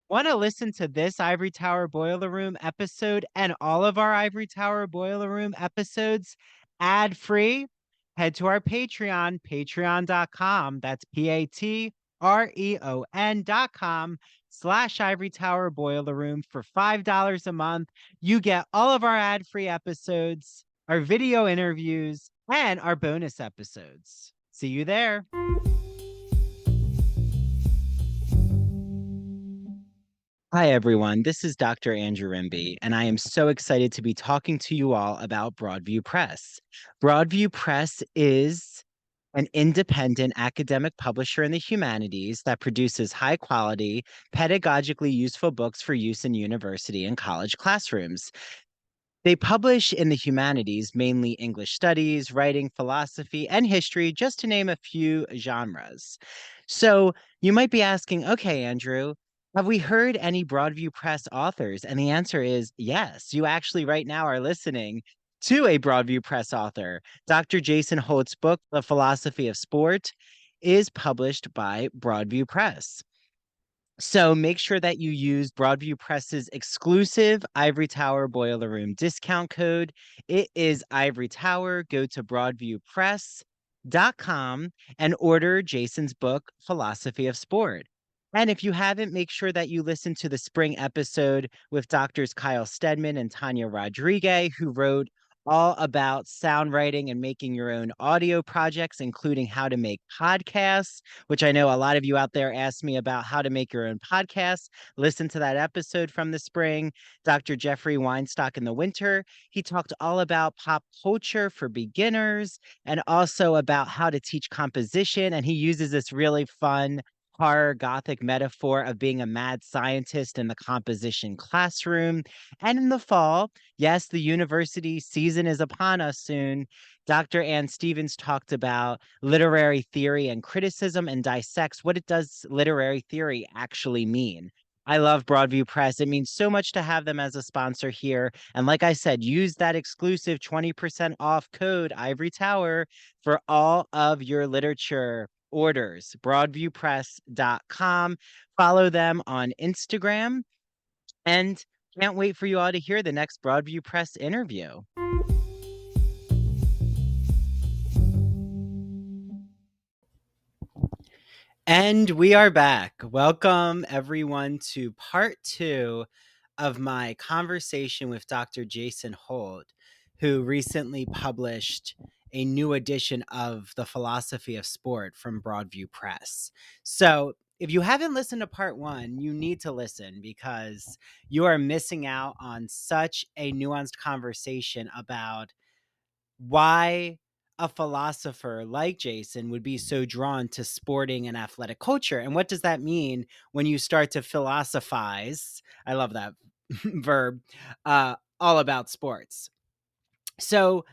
Want to listen to this Ivory Tower Boiler Room episode and all of our Ivory Tower Boiler Room episodes ad free? Head to our Patreon, patreon.com. That's patreon.com/Ivory Tower Boiler Room for $5 a month. You get all of our ad free episodes, our video interviews, and our bonus episodes. See you there. Hi, everyone. This is Dr. Andrew Rimby, and I am so excited to be talking to you all about Broadview Press. Broadview Press is an independent academic publisher in the humanities that produces high quality, pedagogically useful books for use in university and college classrooms. They publish in the humanities, mainly English studies, writing, philosophy, and history, just to name a few genres. So you might be asking, okay, Andrew, have we heard any Broadview Press authors? And the answer is yes. You actually right now are listening to a Broadview Press author. Dr. Jason Holt's book, The Philosophy of Sport, is published by Broadview Press. So make sure that you use Broadview Press's exclusive Ivory Tower Boiler Room discount code. It is Ivory Tower. Go to broadviewpress.com and order Jason's book, Philosophy of Sport. And if you haven't, make sure that you listen to the spring episode with doctors Kyle Stedman and Tanya Rodriguez, who wrote all about sound writing and making your own audio projects, including how to make podcasts, which I know a lot of you out there asked me about how to make your own podcasts. Listen to that episode from the spring. Dr. Jeffrey Weinstock in the winter, he talked all about pop culture for beginners and also about how to teach composition. And he uses this really fun horror gothic metaphor of being a mad scientist in the composition classroom. And in the fall, yes, the university season is upon us soon. Dr. Ann Stevens talked about literary theory and criticism and dissects what it does literary theory actually mean. I love Broadview Press. It means so much to have them as a sponsor here. And like I said, use that exclusive 20% off code Ivory Tower for all of your literature orders. Broadviewpress.com. Follow them on Instagram. And can't wait for you all to hear the next Broadview Press interview. And we are back. Welcome, everyone, to part 2 of my conversation with Dr. Jason Holt, who recently published a new edition of The Philosophy of Sport from Broadview Press. So if you haven't listened to part 1, you need to listen because you are missing out on such a nuanced conversation about why a philosopher like Jason would be so drawn to sporting and athletic culture. And what does that mean when you start to philosophize? I love that verb, all about sports. So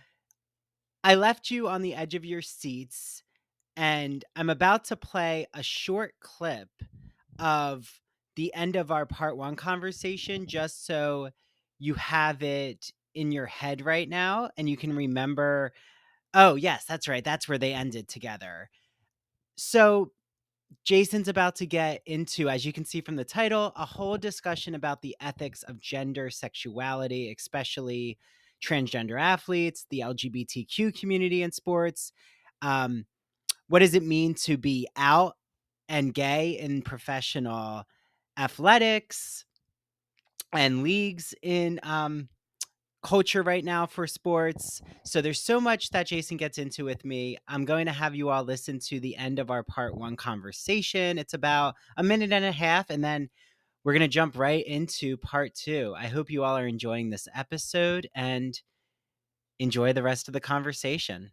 I left you on the edge of your seats, and I'm about to play a short clip of the end of our part 1 conversation, just so you have it in your head right now and you can remember. Oh, yes, that's right. That's where they ended together. So Jason's about to get into, as you can see from the title, a whole discussion about the ethics of gender, sexuality, especially transgender athletes, the LGBTQ community in sports. What does it mean to be out and gay in professional athletics and leagues in culture right now for sports? So there's so much that Jason gets into with me. I'm going to have you all listen to the end of our part 1 conversation. It's about a minute and a half, and then we're going to jump right into part 2. I hope you all are enjoying this episode and enjoy the rest of the conversation.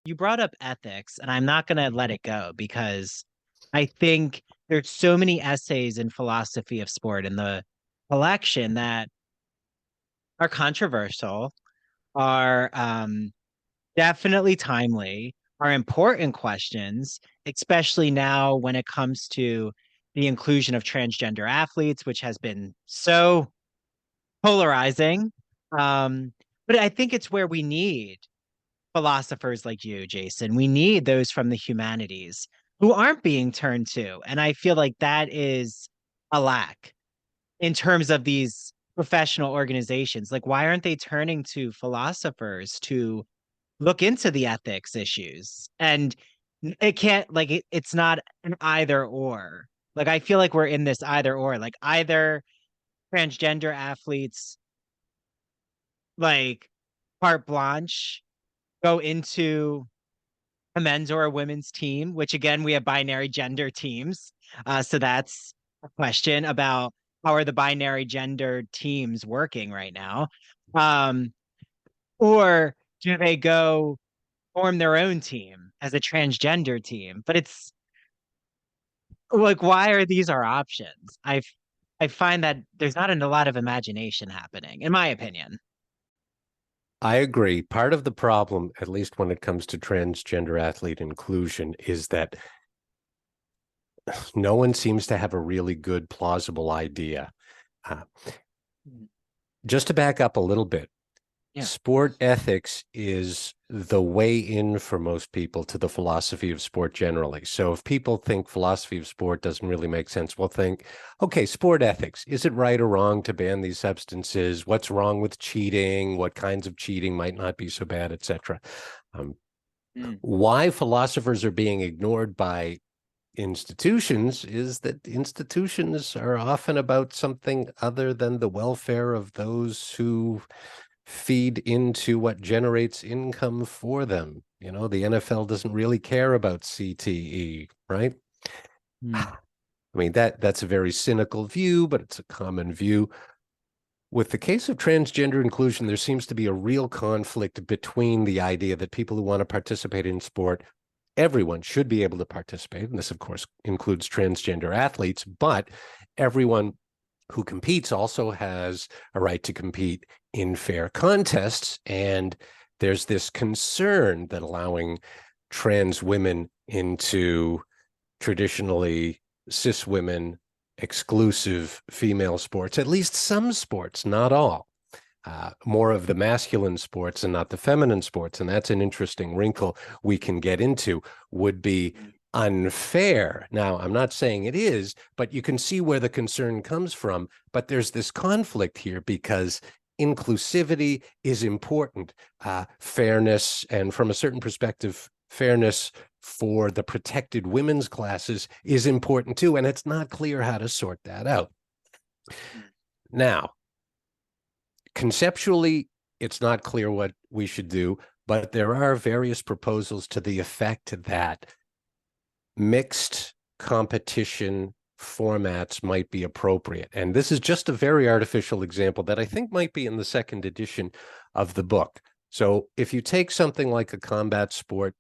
You brought up ethics, and I'm not going to let it go because I think there's so many essays in philosophy of sport in the collection that are controversial, are definitely timely, are important questions, especially now when it comes to the inclusion of transgender athletes, which has been so polarizing. But I think it's where we need philosophers like you, Jason. We need those from the humanities who aren't being turned to. And I feel like that is a lack. in terms of these professional organizations? Like, why aren't they turning to philosophers to look into the ethics issues? And it can't, like, it's not an either or. Like, I feel like we're in this either or, like, either transgender athletes, like, carte blanche, go into a men's or a women's team, which again, we have binary gender teams. So that's a question about how are the binary gender teams working right now? Um, or do they go form their own team as a transgender team? But it's like, why are these our options? I find that there's not a lot of imagination happening, in my opinion. I agree. Part of the problem, at least when it comes to transgender athlete inclusion, is that no one seems to have a really good, plausible idea. Uh, Mm. just to back up a little bit, Yeah. sport ethics is the way in for most people to the philosophy of sport generally. So if people think philosophy of sport doesn't really make sense, we'll think, okay, sport ethics. Is it right or wrong to ban these substances? What's wrong with cheating? What kinds of cheating might not be so bad, etc. Um, Mm. why philosophers are being ignored by institutions is that institutions are often about something other than the welfare of those who feed into what generates income for them. You know, the NFL doesn't really care about CTE, right? Mm. I mean, that's a very cynical view, but it's a common view. With the case of transgender inclusion, there seems to be a real conflict between the idea that people who want to participate in sport, everyone should be able to participate. And this, of course, includes transgender athletes, but everyone who competes also has a right to compete in fair contests. And there's this concern that allowing trans women into traditionally cis women exclusive female sports, at least some sports, not all, more of the masculine sports and not the feminine sports. And that's an interesting wrinkle we can get into, would be unfair. Now, I'm not saying it is, but you can see where the concern comes from. But there's this conflict here because inclusivity is important, fairness, and from a certain perspective, fairness for the protected women's classes is important too. And it's not clear how to sort that out. Now, conceptually, it's not clear what we should do, but there are various proposals to the effect that mixed competition formats might be appropriate. And this is just a very artificial example that I think might be in the second edition of the book. So if you take something like a combat sport,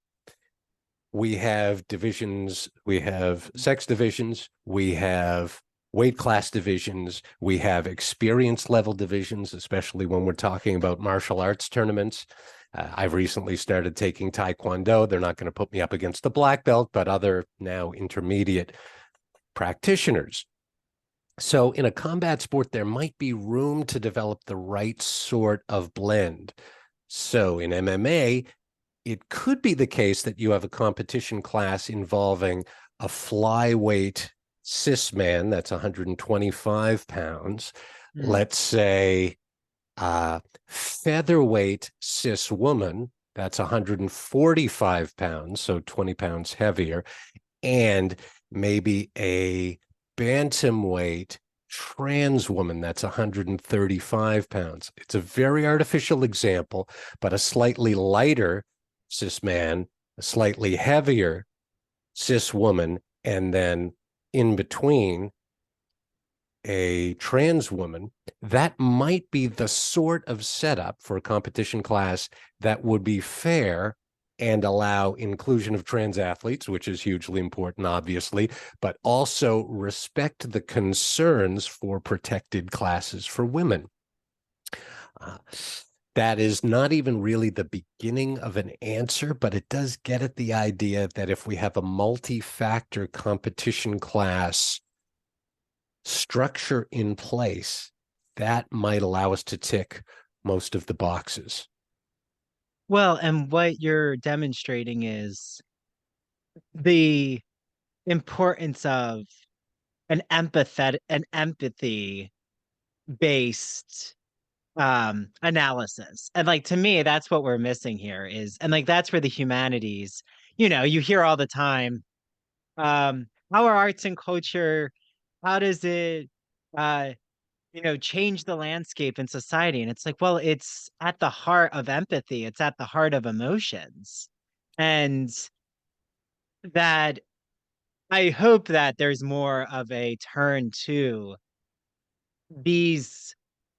we have divisions, we have sex divisions, we have weight class divisions, we have experience level divisions, especially when we're talking about martial arts tournaments. I've recently started taking Taekwondo. They're not going to put me up against the black belt, but other now intermediate practitioners. So in a combat sport, there might be room to develop the right sort of blend. So in MMA, it could be the case that you have a competition class involving a flyweight cis man that's 125 pounds, Mm. let's say featherweight cis woman that's 145 pounds, so 20 pounds heavier, and maybe a bantamweight trans woman that's 135 pounds. It's a very artificial example, but a slightly lighter cis man, a slightly heavier cis woman, and then in between a trans woman, that might be the sort of setup for a competition class that would be fair and allow inclusion of trans athletes, which is hugely important, obviously, but also respect the concerns for protected classes for women. Uh, that is not even really the beginning of an answer, but it does get at the idea that if we have a multi-factor competition class structure in place, that might allow us to tick most of the boxes. Well, and what you're demonstrating is the importance of an empathy based analysis. And like to me, that's what we're missing here is, and like that's where the humanities, you hear all the time, how are arts and culture, how does it uh change the landscape in society? And it's like, well, it's at the heart of empathy, it's at the heart of emotions. And that I hope that there's more of a turn to these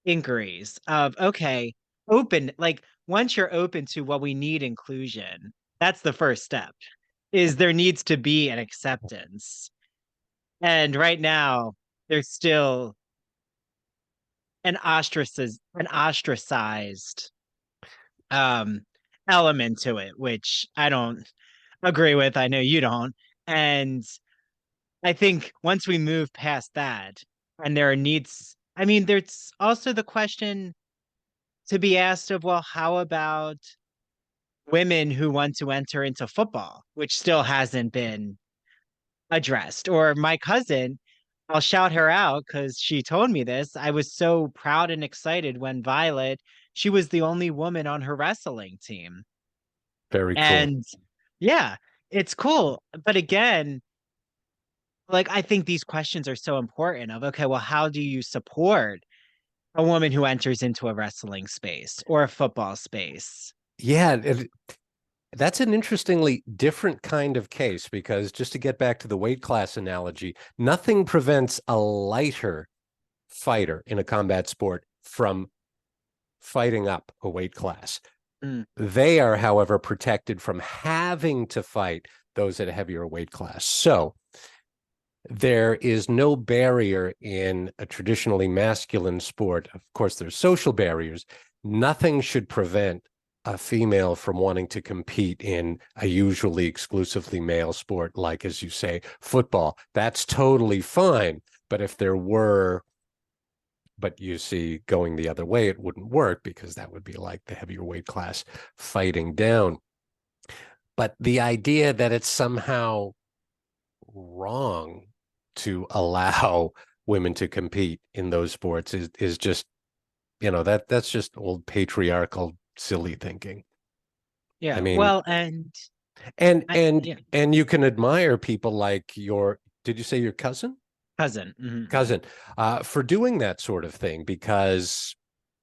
inquiries of, okay, open, like once you're open to what we need inclusion, that's the first step, is there needs to be an acceptance. And right now, there's still an ostracized um element to it, which I don't agree with. I know you don't. And I think once we move past that, and there are needs, I mean, there's also the question to be asked of, well, how about women who want to enter into football, which still hasn't been addressed? Or my cousin, I'll shout her out because she told me this. I was so proud and excited when Violet, she was the only woman on her wrestling team. Very cool. And yeah, it's cool. But again, like I think these questions are so important of, okay, well, how do you support a woman who enters into a wrestling space or a football space? Yeah, that's an interestingly different kind of case because just to get back to the weight class analogy, nothing prevents a lighter fighter in a combat sport from fighting up a weight class. Mm, They are, however, protected from having to fight those at a heavier weight class. So there is no barrier in a traditionally masculine sport. Of course, there's social barriers. Nothing should prevent a female from wanting to compete in a usually exclusively male sport, like, as you say, football. That's totally fine. But if there were, but you see, going the other way, it wouldn't work because that would be like the heavier weight class fighting down. But the idea that it's somehow wrong to allow women to compete in those sports is just, that's just old patriarchal silly thinking. I yeah. mean, Well, and and I, and yeah, and you can admire people like did you say your cousin? cousin. Hmm. Cousin, for doing that sort of thing, because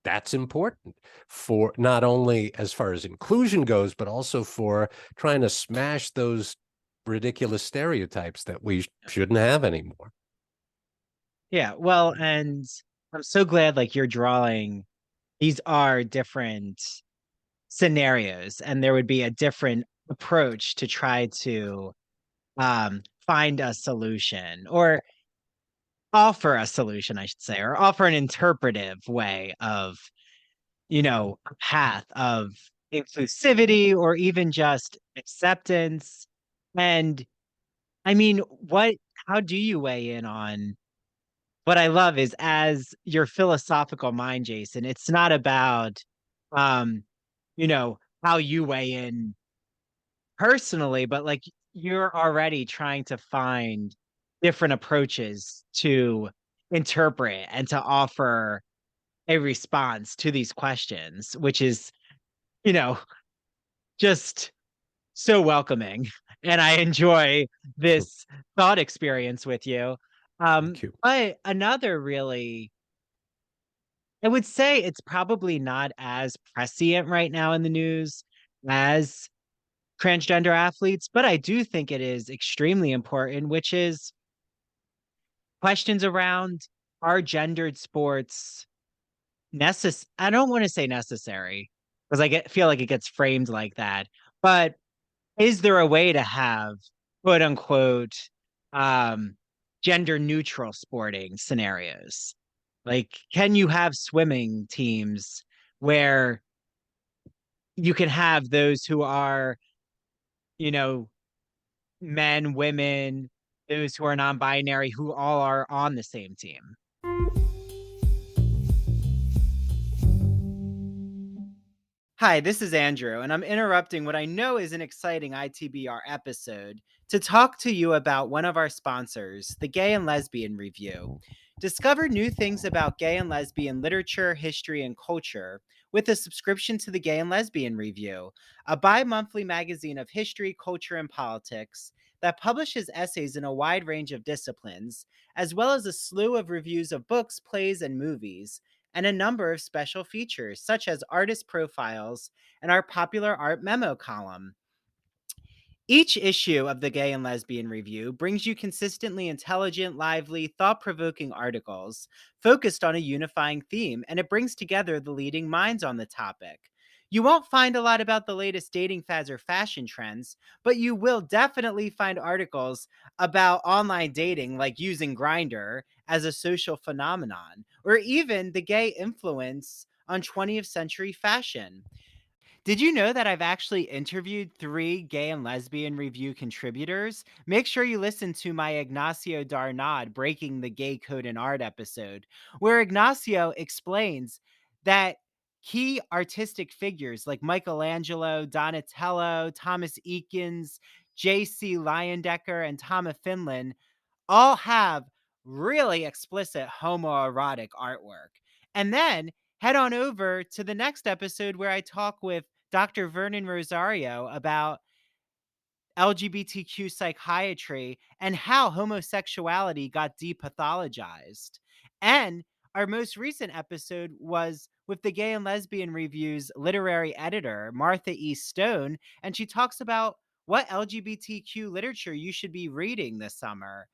that's important for not only as far as inclusion goes, but also for trying to smash those ridiculous stereotypes that we shouldn't have anymore. Yeah. Well, and I'm so glad like you're drawing, these are different scenarios, and there would be a different approach to try to find a solution or offer a solution, I should say, or offer an interpretive way of, a path of inclusivity or even just acceptance. And I mean, how do you weigh in on what I love is as your philosophical mind, Jason, it's not about, how you weigh in personally, but like you're already trying to find different approaches to interpret and to offer a response to these questions, which is, you know, just so welcoming. And I enjoy this thought experience with you. Thank you. But another really, I would say it's probably not as prescient right now in the news as transgender athletes, but I do think it is extremely important, which is questions around, are gendered sports I don't want to say necessary because feel like it gets framed like that, but is there a way to have quote unquote um gender neutral sporting scenarios? Like, can you have swimming teams where you can have those who are, you know, men, women, those who are non-binary, who all are on the same team? Hi, this is Andrew, and I'm interrupting what I know is an exciting ITBR episode to talk to you about one of our sponsors, the Gay and Lesbian Review. Discover new things about gay and lesbian literature, history, and culture with a subscription to the Gay and Lesbian Review, a bi monthly magazine of history, culture, and politics that publishes essays in a wide range of disciplines, as well as a slew of reviews of books, plays, and movies, and a number of special features, such as artist profiles and our popular art memo column. Each issue of the Gay and Lesbian Review brings you consistently intelligent, lively, thought provoking articles focused on a unifying theme, and it brings together the leading minds on the topic. You won't find a lot about the latest dating fads or fashion trends, but you will definitely find articles about online dating, like using Grindr as a social phenomenon, or even the gay influence on 20th century fashion. Did you know that I've actually interviewed 3 gay and lesbian review contributors? Make sure you listen to my Ignacio Darnad Breaking the Gay Code in Art episode, where Ignacio explains that key artistic figures like Michelangelo, Donatello, Thomas Eakins, J.C. Leyendecker, and Thomas Finland all have really explicit homoerotic artwork. And then head on over to the next episode where I talk with Dr. Vernon Rosario about LGBTQ psychiatry and how homosexuality got depathologized. And our most recent episode was with the Gay and Lesbian Review's literary editor, Martha E. Stone, and she talks about what LGBTQ literature you should be reading this summer,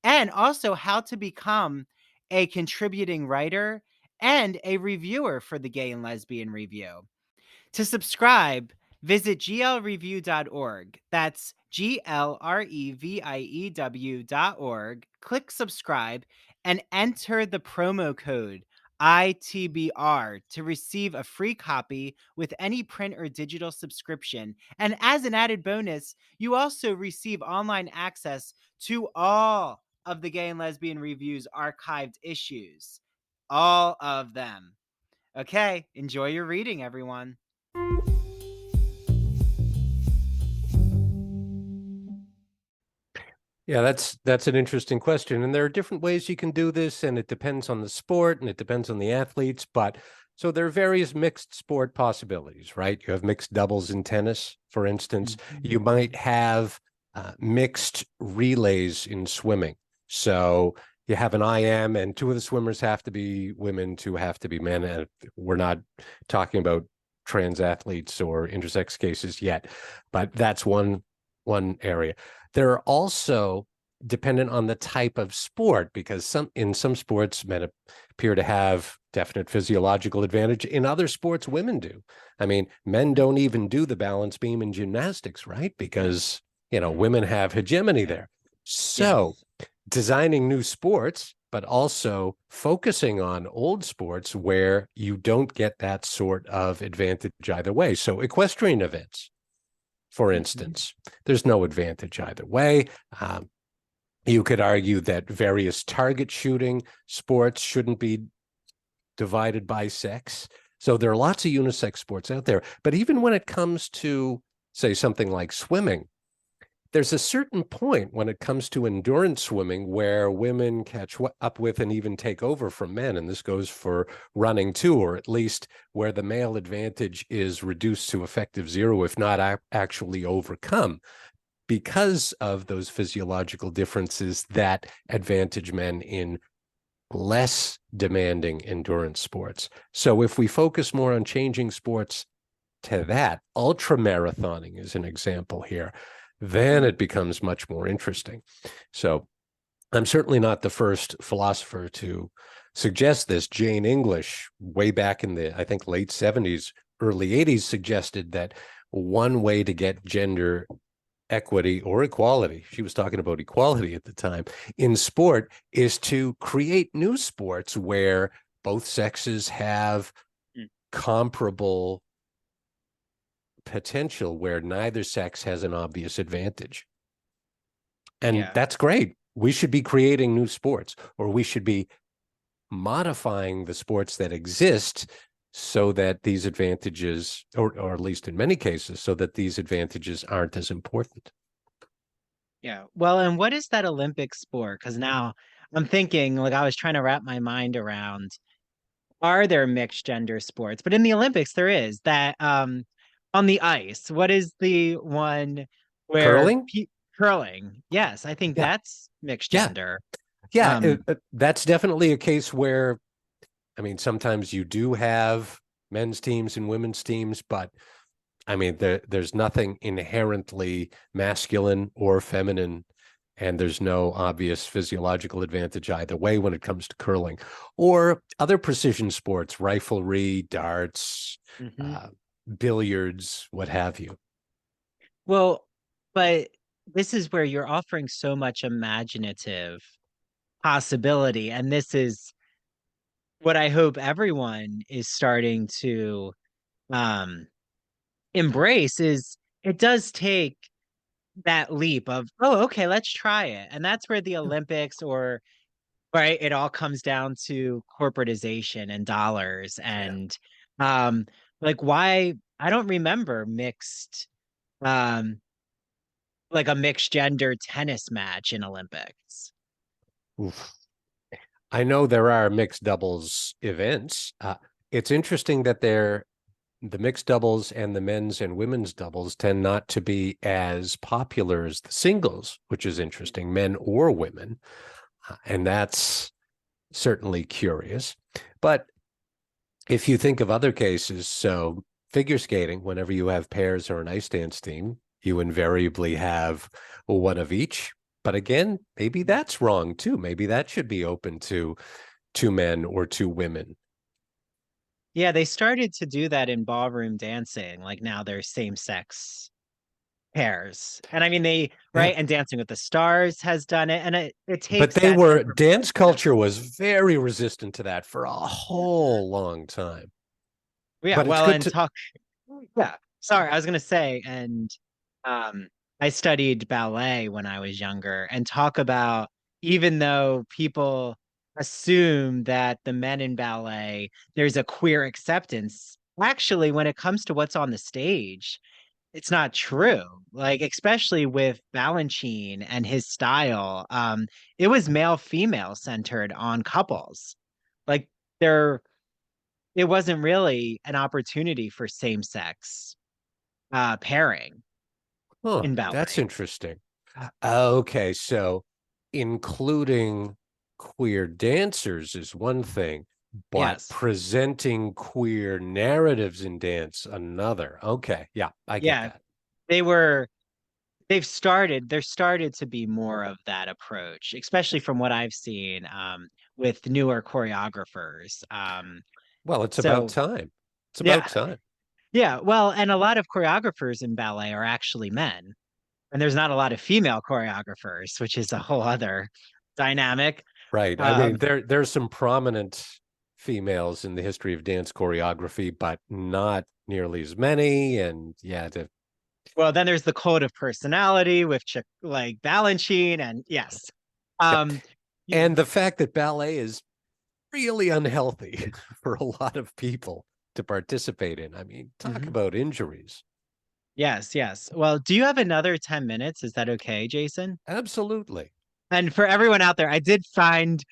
and also how to become a contributing writer and a reviewer for the Gay and Lesbian Review. To subscribe, visit glreview.org. That's GLREVIEW.org. Click subscribe and enter the promo code ITBR to receive a free copy with any print or digital subscription. And as an added bonus, you also receive online access to all of the Gay and Lesbian Review's archived issues. All of them. Okay, enjoy your reading, everyone. Yeah, that's an interesting question. And there are different ways you can do this, and it depends on the sport and it depends on the athletes. But so there are various mixed sport possibilities, right? You have mixed doubles in tennis, for instance. You might have mixed relays in swimming. So you have an IM, and 2 of the swimmers have to be women, 2 have to be men. And we're not talking about trans athletes or intersex cases yet, but that's one area. There are also, dependent on the type of sport, because in some sports men appear to have definite physiological advantage. In other sports, women do. I mean, men don't even do the balance beam in gymnastics, right? Because women have hegemony there. So designing new sports, but also focusing on old sports where you don't get that sort of advantage either way. So equestrian events, for instance, there's no advantage either way. You could argue that various target shooting sports shouldn't be divided by sex. So there are lots of unisex sports out there. But even when it comes to, say, something like swimming, there's a certain point when it comes to endurance swimming where women catch up with and even take over from men. And this goes for running too, or at least where the male advantage is reduced to effective zero, if not actually overcome, because of those physiological differences that advantage men in less demanding endurance sports. So if we focus more on changing sports to that, ultra marathoning is an example here, then it becomes much more interesting. So I'm certainly not the first philosopher to suggest this. Jane English, way back in the, I think, late 70s, early 80s, suggested that one way to get gender equity or equality, she was talking about equality at the time, in sport is to create new sports where both sexes have comparable potential, where neither sex has an obvious advantage. And that's great. We should be creating new sports, or we should be modifying the sports that exist so that these advantages, or at least in many cases, so that these advantages aren't as important. Yeah. Well, and what is that Olympic sport? Because now I'm thinking, like, I was trying to wrap my mind around, are there mixed gender sports? But in the Olympics, there is that on the ice. What is the one where Curling? curling? Yes, I think Yeah. that's mixed Yeah. gender. Yeah. Um, That's definitely a case where, I mean, sometimes you do have men's teams and women's teams, but I mean, there's nothing inherently masculine or feminine, and there's no obvious physiological advantage either way when it comes to curling or other precision sports, riflery, darts, mhm. uh, billiards, what have you. Well, but this is where you're offering so much imaginative possibility, and this is what I hope everyone is starting to um embrace is it does take that leap of, oh, okay, let's try it. And that's where the Olympics or right, it all comes down to corporatization and dollars Yeah. and um like why I don't remember mixed um like a mixed gender tennis match in Olympics. Oof. I know there are mixed doubles events. It's interesting that the mixed doubles and the men's and women's doubles tend not to be as popular as the singles, which is interesting, men or women. And that's certainly curious. But if you think of other cases, so figure skating, whenever you have pairs or an ice dance team, you invariably have one of each. But again, maybe that's wrong too. Maybe that should be open to two men or two women. Yeah, they started to do that in ballroom dancing. Like now they're same sex pairs. And I mean they Yeah. right and Dancing with the Stars has done it and it But takes that type of dance culture was very resistant to that for a whole long time. yeah, But it's well good and to, talk yeah. Sorry, I was gonna say, and um I studied ballet when I was younger and talk about even though people assume that the men in ballet, there's a queer acceptance. Actually, when it comes to what's on the stage, it's not true. Like, especially with Balanchine and his style, it was male female centered on couples. Like there it wasn't really an opportunity for same sex pairing huh, in that's ballet. interesting. Okay, so including queer dancers is one thing, but Yes. presenting queer narratives in dance another. Okay, yeah, I get Yeah. that. They there started to be more of that approach, especially from what I've seen with newer choreographers. Well, it's about So time. It's about yeah, time. yeah. Well, and a lot of choreographers in ballet are actually men, and there's not a lot of female choreographers, which is a whole other dynamic. Right. I mean, Um, there's some prominent females in the history of dance choreography, but not nearly as many. And yeah, well, then there's the code of personality with like Balanchine, and yes. yep. Um, y- And the fact that ballet is really unhealthy for a lot of people to participate in. I mean, talk mhm. about injuries. Yes, yes. Well, do you have another 10 minutes? Is that okay, Jason? Absolutely. And for everyone out there, I did find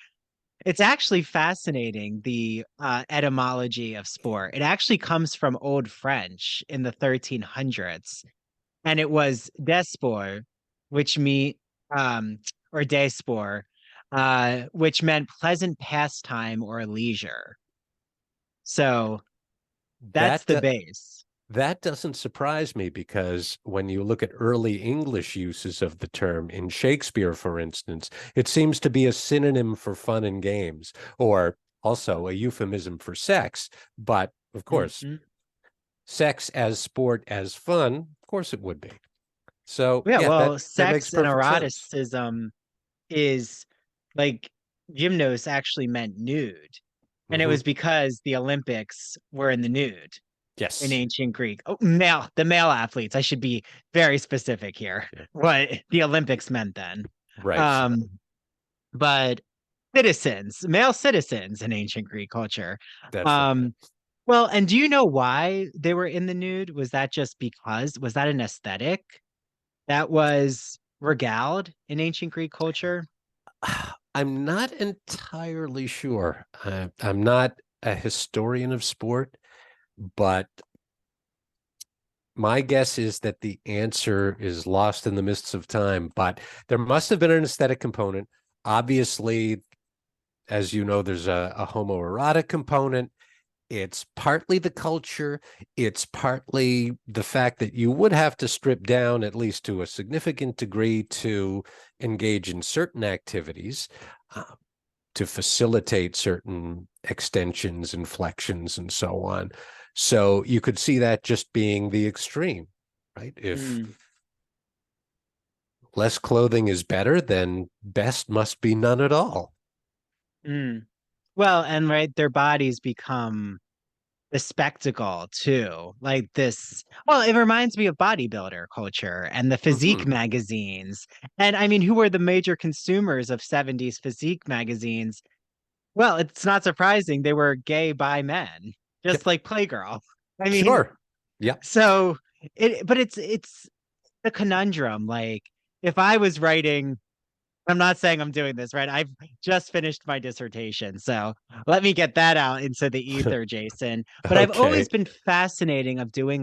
it's actually fascinating the etymology of sport. It actually comes from Old French in the 1300s, and it was desport, which mean um, or desport, which meant pleasant pastime or leisure. So that's That the base. That doesn't surprise me because when you look at early English uses of the term in Shakespeare, for instance, it seems to be a synonym for fun and games, or also a euphemism for sex. But of course, Mhm. sex as sport as fun, of course it would be. So Yeah, yeah, well, that makes sex and perfect sense. eroticism is like gymnos actually meant nude. And it Hmm. was because the Olympics were in the nude in Yes. ancient Greek. Oh, the male athletes. I should be very specific here. Yeah. What the Olympics meant then. Right. Um, but citizens, male citizens in ancient Greek culture. That's right. Um, well, and do you know why they were in the nude? Was that just because? Was that an aesthetic that was regaled in ancient Greek culture? I'm not entirely sure. I'm not a historian of sport, but my guess is that the answer is lost in the mists of time. But there must have been an aesthetic component. Obviously, as you know, there's a homoerotic component. It's partly the culture. It's partly the fact that you would have to strip down, at least to a significant degree, to engage in certain activities, uh, to facilitate certain extensions and flexions and so on. So you could see that just being the extreme, right? If Mm, less clothing is better, then best must be none at all. mm. Well, and right, their bodies become the spectacle too. Like this, well, it reminds me of bodybuilder culture and the physique Mm-hmm. magazines. And I mean, who were the major consumers of 70s physique magazines? Well, it's not surprising they were gay bi men, just Yep. like Playgirl. I mean, Sure. Yep. so but it's the conundrum. Like, if I was writing, I'm not saying I'm doing this, right? I've just finished my dissertation, so let me get that out into the ether, Jason. But I've Okay. always been fascinating of doing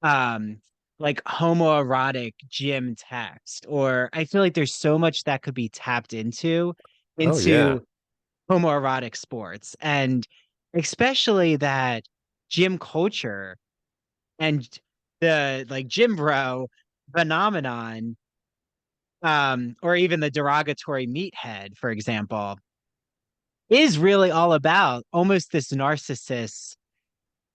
um like homoerotic gym text, or I feel like there's so much that could be tapped Oh, yeah. into homoerotic sports, and especially that gym culture and the like gym bro phenomenon, or even the derogatory meathead, for example, is really all about almost this narcissist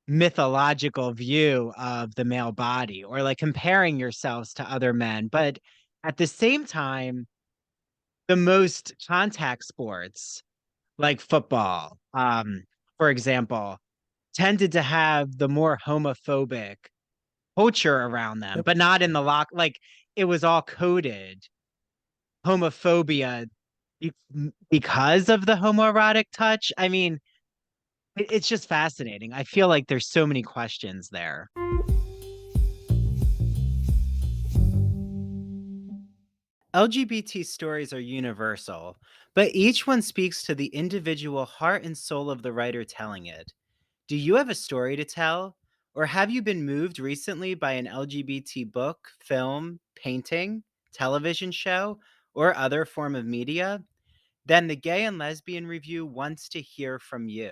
mythological view of the male body, or like comparing yourselves to other men. But at the same time, the most contact sports like football, for example, tended to have the more homophobic culture around them, Yep. but not in the lock. Like, it was all coded homophobia because of the homoerotic touch. I mean, it's just fascinating. I feel like there's so many questions there. LGBT stories are universal, but each one speaks to the individual heart and soul of the writer telling it. Do you have a story to tell? Or have you been moved recently by an LGBT book, film, painting, television show, or other form of media? Then the Gay and Lesbian Review wants to hear from you.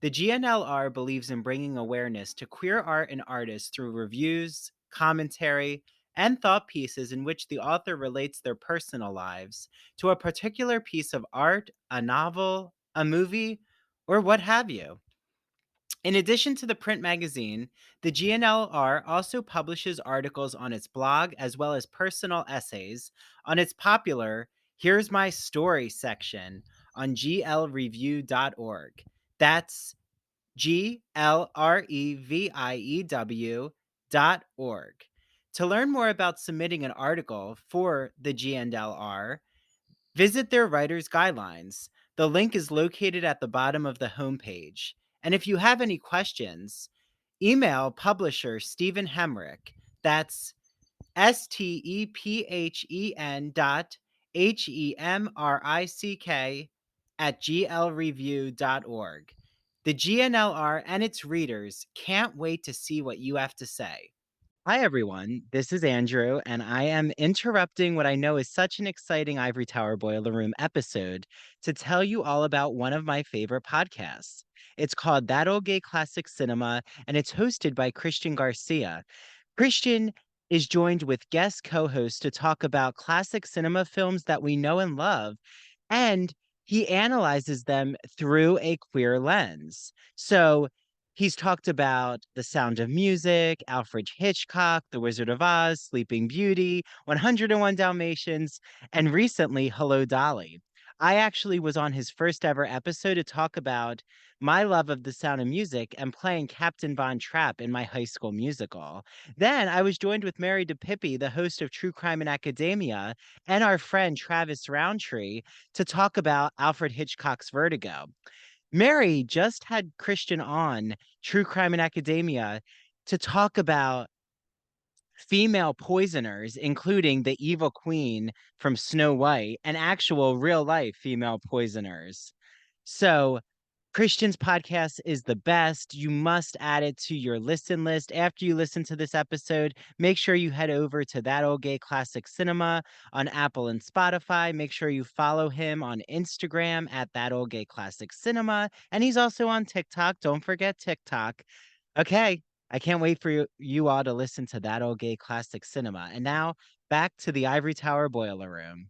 The GNLR believes in bringing awareness to queer art and artists through reviews, commentary, and thought pieces in which the author relates their personal lives to a particular piece of art, a novel, a movie, or what have you. In addition to the print magazine, the GNLR also publishes articles on its blog as well as personal essays on its popular Here's My Story section on glreview.org. That's glreview.org. To learn more about submitting an article for the GNLR, visit their writer's guidelines. The link is located at the bottom of the homepage. And if you have any questions, email publisher Stephen Hemrick. That's STEPHEN.HEMRICK at glreview.org. The GNLR and its readers can't wait to see what you have to say. Hi, everyone. This is Andrew, and I am interrupting what I know is such an exciting Ivory Tower Boiler Room episode to tell you all about one of my favorite podcasts. It's called That Old Gay Classic Cinema, and it's hosted by Christian Garcia. Christian is joined with guest co hosts to talk about classic cinema films that we know and love, and he analyzes them through a queer lens. So he's talked about The Sound of Music, Alfred Hitchcock, The Wizard of Oz, Sleeping Beauty, 101 Dalmatians, and recently Hello Dolly. I actually was on his first ever episode to talk about my love of The Sound of Music and playing Captain Von Trapp in my high school musical. Then I was joined with Mary DePippi, the host of True Crime in Academia, and our friend Travis Roundtree to talk about Alfred Hitchcock's Vertigo. Mary just had Christian on True Crime in Academia to talk about female poisoners, including the evil queen from Snow White and actual real life female poisoners. So, Christian's podcast is the best. You must add it to your listen list. After you listen to this episode, make sure you head over to That Old Gay Classic Cinema on Apple and Spotify. Make sure you follow him on Instagram at That Old Gay Classic Cinema. And he's also on TikTok. Don't forget TikTok. Okay, I can't wait for you all to listen to That Old Gay Classic Cinema. And now back to the Ivory Tower Boiler Room.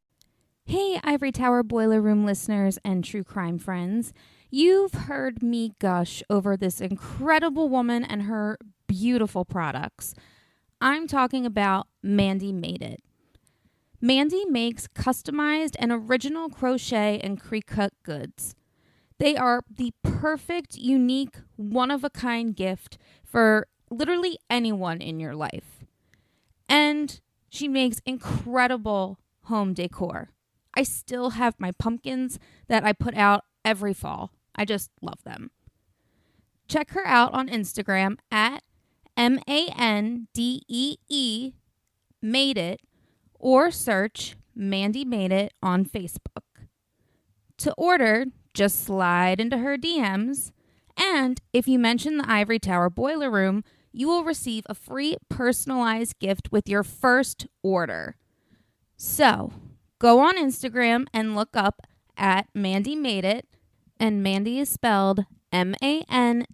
Hey, Ivory Tower Boiler Room listeners and true crime friends. You've heard me gush over this incredible woman and her beautiful products. I'm talking about Mandy Made It. Mandy makes customized and original crochet and pre-cut goods. They are the perfect, unique, one-of-a-kind gift for literally anyone in your life. And she makes incredible home decor. I still have my pumpkins that I put out every fall. I just love them. Check her out on Instagram at MANDEE Made It, or search Mandy Made It on Facebook. To order, just slide into her DMs, and if you mention the Ivory Tower Boiler Room, you will receive a free personalized gift with your first order. So, go on Instagram and look up at Mandy Made It, and Mandy is spelled MANDEE.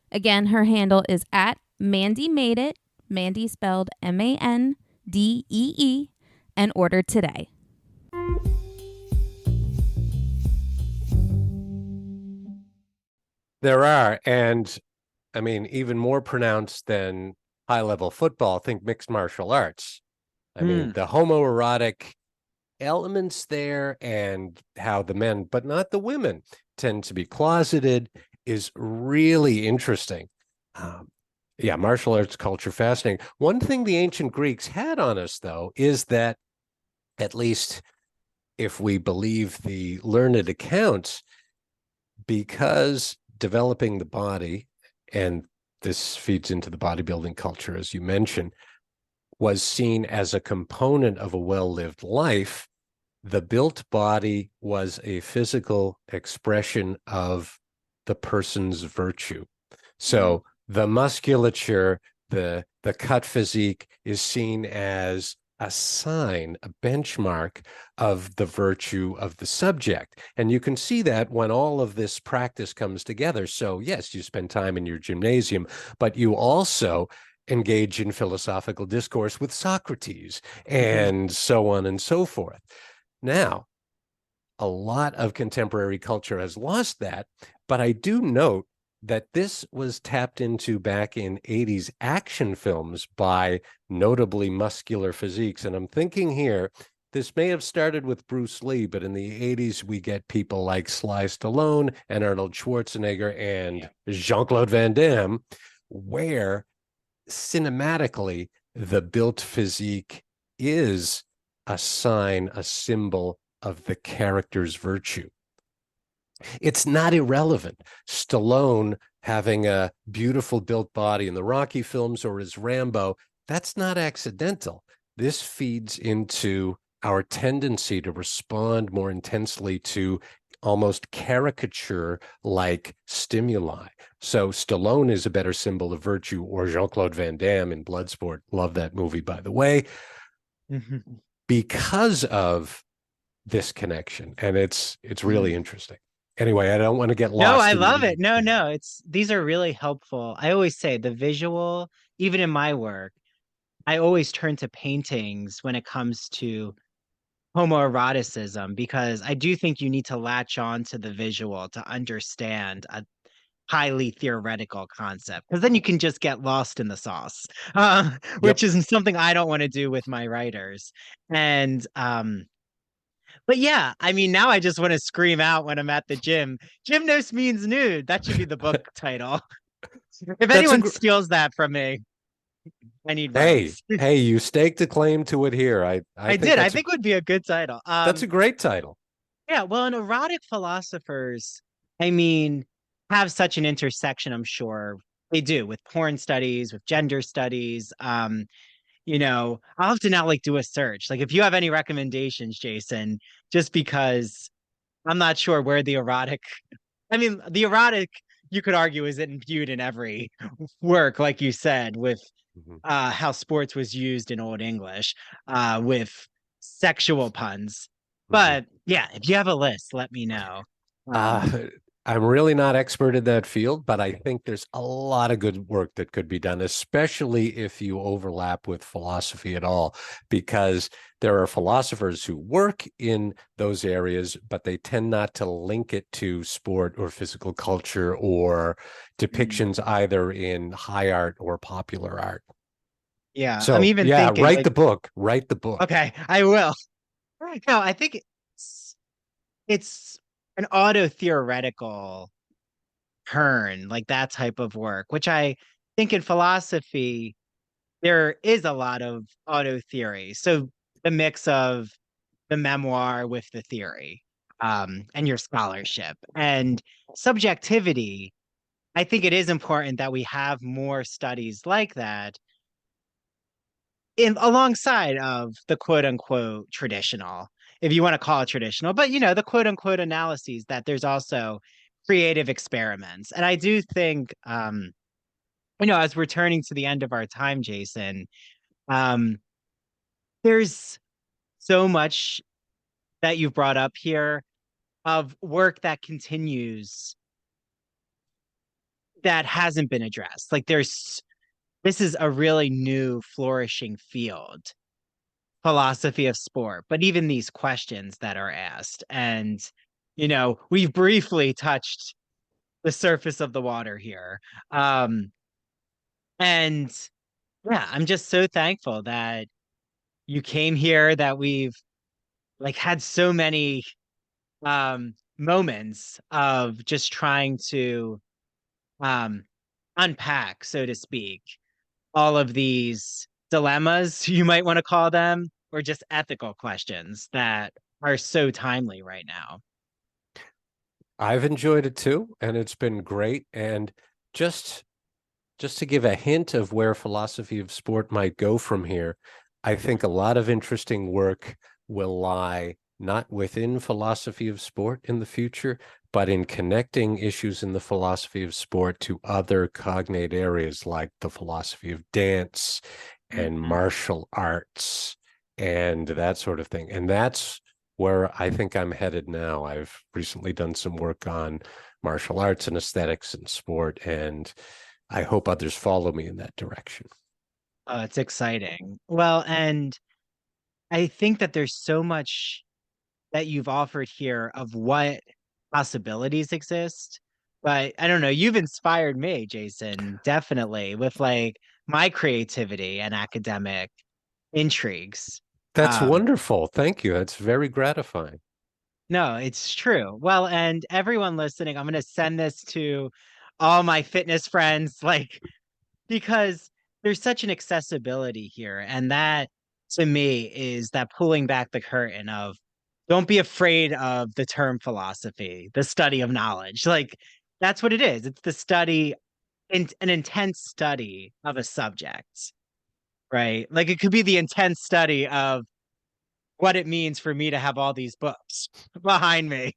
Again, her handle is at Mandy Made It, Mandy spelled MANDEE, and order today. There are, and I mean, even more pronounced than high-level football, think mixed martial arts. I mean, the homoerotic elements there and how the men, but not the women, tend to be closeted is really interesting. Yeah, martial arts culture, fascinating. One thing the ancient Greeks had on us, though, is that, at least if we believe the learned accounts, because developing the body, and this feeds into the bodybuilding culture, as you mentioned, was seen as a component of a well-lived life, the built body was a physical expression of the person's virtue. So the musculature, the cut physique is seen as a sign, a benchmark of the virtue of the subject. And you can see that when all of this practice comes together. So yes, you spend time in your gymnasium, but you also engage in philosophical discourse with Socrates and so on and so forth. Now, a lot of contemporary culture has lost that, but I do note that this was tapped into back in 80s action films by notably muscular physiques. And I'm thinking here, this may have started with Bruce Lee, but in the 80s, we get people like Sly Stallone and Arnold Schwarzenegger and Jean-Claude Van Damme, where cinematically the built physique is a sign, a symbol of the character's virtue. It's not irrelevant. Stallone having a beautiful built body in the Rocky films or as Rambo, that's not accidental. This feeds into our tendency to respond more intensely to almost caricature-like stimuli. So Stallone is a better symbol of virtue, or Jean-Claude Van Damme in Bloodsport. Love that movie, by the way, because of this connection. And it's really interesting. Anyway, I don't want to get lost. No, I love it. No, these are really helpful. I always say the visual, even in my work, I always turn to paintings when it comes to homoeroticism, because I do think you need to latch on to the visual to understand a highly theoretical concept, because then you can just get lost in the sauce, which is something I don't want to do with my writers. And but yeah, I mean, now I just want to scream out when I'm at the gym. Gymnos means nude. That should be the book title. If anyone steals that from me, I need rights. Hey, you staked a claim to it here. I did. I think it would be a good title. That's a great title. Yeah, well, and erotic philosophers, I mean, have such an intersection, I'm sure, they do with porn studies, with gender studies. I'll have to now like do a search. Like if you have any recommendations, Jason, just because I'm not sure where the erotic, I mean, the erotic you could argue is imbued in every work, like you said, with Mhm. how sports was used in Old English, with sexual puns. Mhm. But yeah, if you have a list, let me know. Um, Uh, I'm really not expert in that field, but I think there's a lot of good work that could be done, especially if you overlap with philosophy at all, because there are philosophers who work in those areas, but they tend not to link it to sport or physical culture or mm, depictions either in high art or popular art. yeah, I'm So, even yeah, thinking write like, the book, write the book. okay, I will. No, I think it's an auto theoretical turn, like that type of work, which I think in philosophy there is a lot of auto theory. So the mix of the memoir with the theory, and your scholarship and subjectivity. I think it is important that we have more studies like that in alongside of the quote unquote traditional, if you want to call it traditional, but the quote unquote analyses that there's also creative experiments. And I do think, as we're turning to the end of our time, Jason, um, there's so much that you've brought up here of work that continues that hasn't been addressed. Like this is a really new flourishing field, philosophy of sport, but even these questions that are asked. And, we've briefly touched the surface of the water here. Um, and yeah, I'm just so thankful that you came here, that we've like had so many moments of just trying to um unpack, so to speak, all of these dilemmas, you might want to call them, or just ethical questions that are so timely right now. I've enjoyed it too, and it's been great. And just just to give a hint of where philosophy of sport might go from here, I think a lot of interesting work will lie not within philosophy of sport in the future, but in connecting issues in the philosophy of sport to other cognate areas like the philosophy of dance and Mhm. martial arts and that sort of thing. And that's where I think I'm headed now. I've recently done some work on martial arts and aesthetics and sport, and I hope others follow me in that direction. It's exciting. Well, and I think that there's so much that you've offered here of what possibilities exist. But I don't know, you've inspired me, Jason, definitely with like my creativity and academic intrigues. That's Um, wonderful. Thank you. That's very gratifying. no, it's true. Well, and everyone listening, I'm going to send this to all my fitness friends, like, because there's such an accessibility here. And that to me is that pulling back the curtain of don't be afraid of the term philosophy, the study of knowledge. Like, that's what it is. It's the study, an intense study of a subject, right? Like, it could be the intense study of what it means for me to have all these books behind me.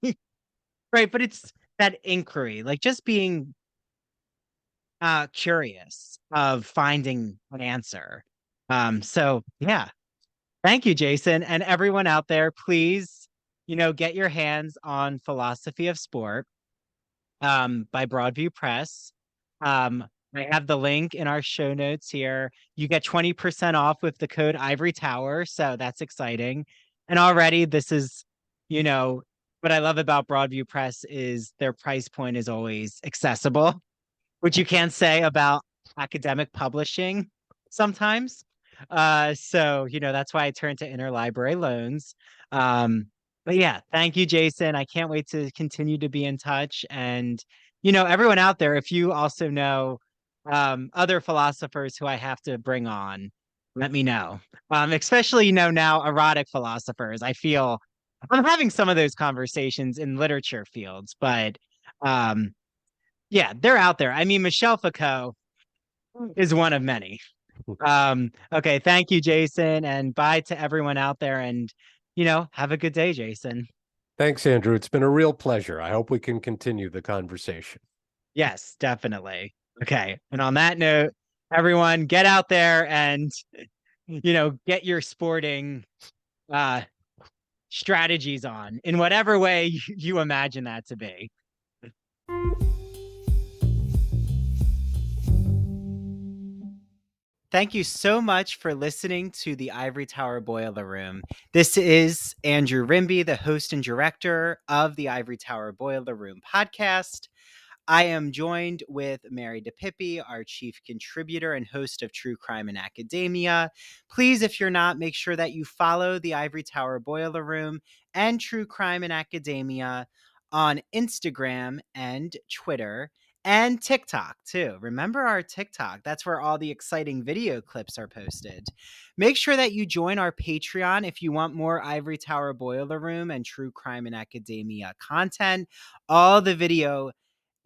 Right, but it's that inquiry, like just being curious of finding an answer. So yeah, thank you, Jason, and everyone out there, please, get your hands on Philosophy of Sport, by Broadview Press. Um, I have the link in our show notes here. You get 20% off with the code Ivory Tower, so that's exciting. And already this is, you know, what I love about Broadview Press is their price point is always accessible, which you can't say about academic publishing sometimes. So, that's why I turn to interlibrary loans. Um, but yeah, thank you, Jason. I can't wait to continue to be in touch. And, everyone out there, if you also know other philosophers who I have to bring on, let me know. Especially, now erotic philosophers. I feel I'm having some of those conversations in literature fields, but um, yeah, they're out there. I mean, Michelle Foucault, is one of many. Okay, thank you, Jason, and bye to everyone out there. And have a good day, Jason. Thanks, Andrew. It's been a real pleasure. I hope we can continue the conversation. Yes, definitely. Okay, and on that note, everyone, get out there and get your sporting uh strategies on in whatever way you imagine that to be. Thank you so much for listening to the Ivory Tower Boiler Room. This is Andrew Rimby, the host and director of the Ivory Tower Boiler Room podcast. I am joined with Mary DePippi, our chief contributor and host of True Crime in Academia. Please, if you're not, make sure that you follow the Ivory Tower Boiler Room and True Crime in Academia on Instagram and Twitter and TikTok too. Remember our TikTok. That's where all the exciting video clips are posted. Make sure that you join our Patreon if you want more Ivory Tower Boiler Room and True Crime in Academia content. All the video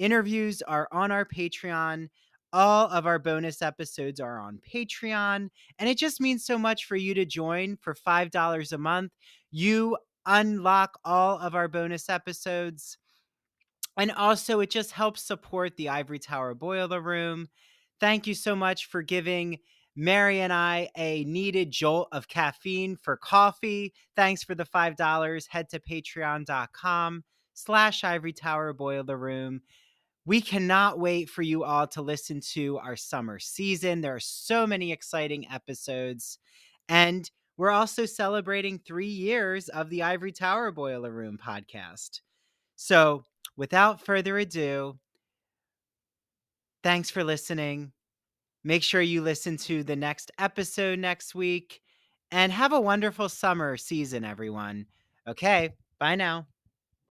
interviews are on our Patreon. All of our bonus episodes are on Patreon. And it just means so much for you to join for $5 a month. You unlock all of our bonus episodes. And also, it just helps support the Ivory Tower Boiler Room. Thank you so much for giving Mary and I a needed jolt of caffeine for coffee. Thanks for the $5. Head to patreon.com/Ivory Tower Boiler Room. We cannot wait for you all to listen to our summer season. There are so many exciting episodes. And we're also celebrating 3 years of the Ivory Tower Boiler Room podcast. So, without further ado, thanks for listening. Make sure you listen to the next episode next week and have a wonderful summer season, everyone. Okay, bye now.